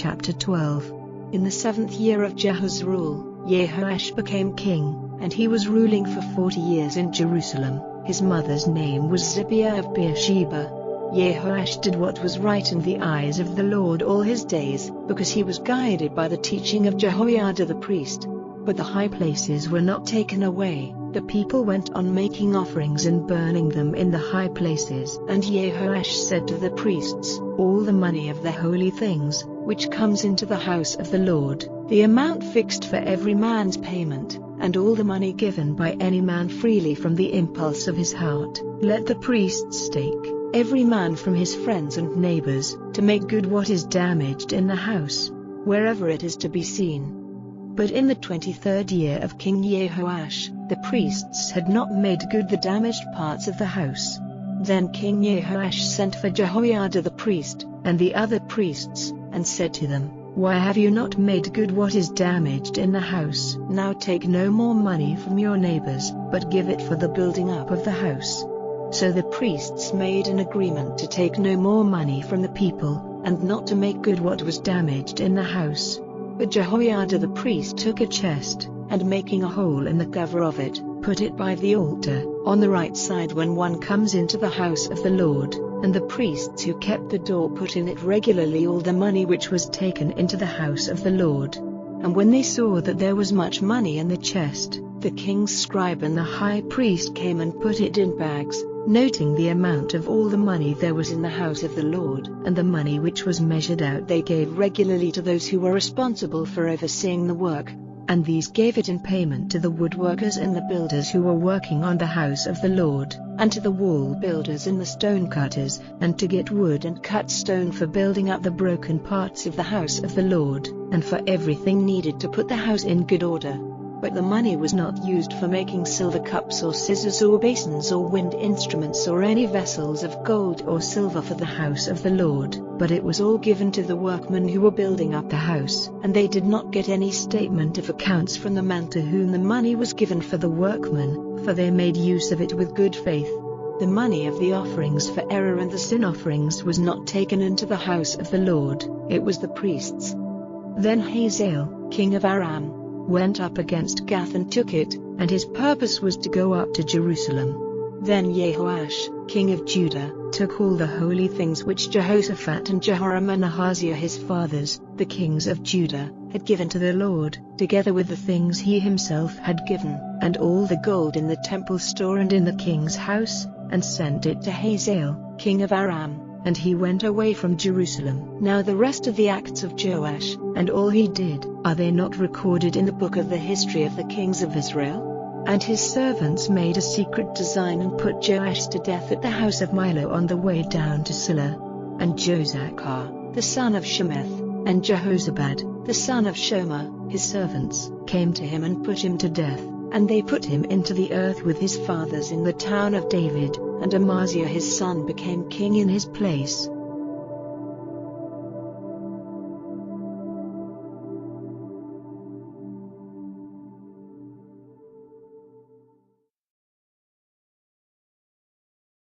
chapter 12. In the 7th year of Jehu's rule, Jehoash became king, and he was ruling for 40 years in Jerusalem. His mother's name was Zibiah of Beersheba. Jehoash did what was right in the eyes of the Lord all his days, because he was guided by the teaching of Jehoiada the priest. But the high places were not taken away. The people went on making offerings and burning them in the high places. And Jehoash said to the priests, "All the money of the holy things, which comes into the house of the Lord, the amount fixed for every man's payment, and all the money given by any man freely from the impulse of his heart, let the priests take, every man from his friends and neighbors, to make good what is damaged in the house, wherever it is to be seen." But in the 23rd year of King Jehoash, the priests had not made good the damaged parts of the house. Then King Jehoash sent for Jehoiada the priest, and the other priests, and said to them, "Why have you not made good what is damaged in the house? Now take no more money from your neighbors, but give it for the building up of the house." So the priests made an agreement to take no more money from the people, and not to make good what was damaged in the house. But Jehoiada the priest took a chest, and making a hole in the cover of it, put it by the altar, on the right side when one comes into the house of the Lord, and the priests who kept the door put in it regularly all the money which was taken into the house of the Lord. And when they saw that there was much money in the chest, the king's scribe and the high priest came and put it in bags, noting the amount of all the money there was in the house of the Lord, and the money which was measured out they gave regularly to those who were responsible for overseeing the work, and these gave it in payment to the woodworkers and the builders who were working on the house of the Lord, and to the wall builders and the stone cutters, and to get wood and cut stone for building up the broken parts of the house of the Lord, and for everything needed to put the house in good order. But the money was not used for making silver cups or scissors or basins or wind instruments or any vessels of gold or silver for the house of the Lord, but it was all given to the workmen who were building up the house, and they did not get any statement of accounts from the man to whom the money was given for the workmen, for they made use of it with good faith. The money of the offerings for error and the sin offerings was not taken into the house of the Lord, it was the priests. Then Hazael, king of Aram, went up against Gath and took it, and his purpose was to go up to Jerusalem. Then Jehoash, king of Judah, took all the holy things which Jehoshaphat and Jehoram and Ahaziah his fathers, the kings of Judah, had given to the Lord, together with the things he himself had given, and all the gold in the temple store and in the king's house, and sent it to Hazael, king of Aram, and he went away from Jerusalem. Now the rest of the acts of Joash, and all he did, are they not recorded in the book of the history of the kings of Israel? And his servants made a secret design and put Joash to death at the house of Milo on the way down to Silla. And Josachar, the son of Shemeth, and Jehozabad, the son of Shomer, his servants, came to him and put him to death, and they put him into the earth with his fathers in the town of David, and Amaziah his son became king in his place.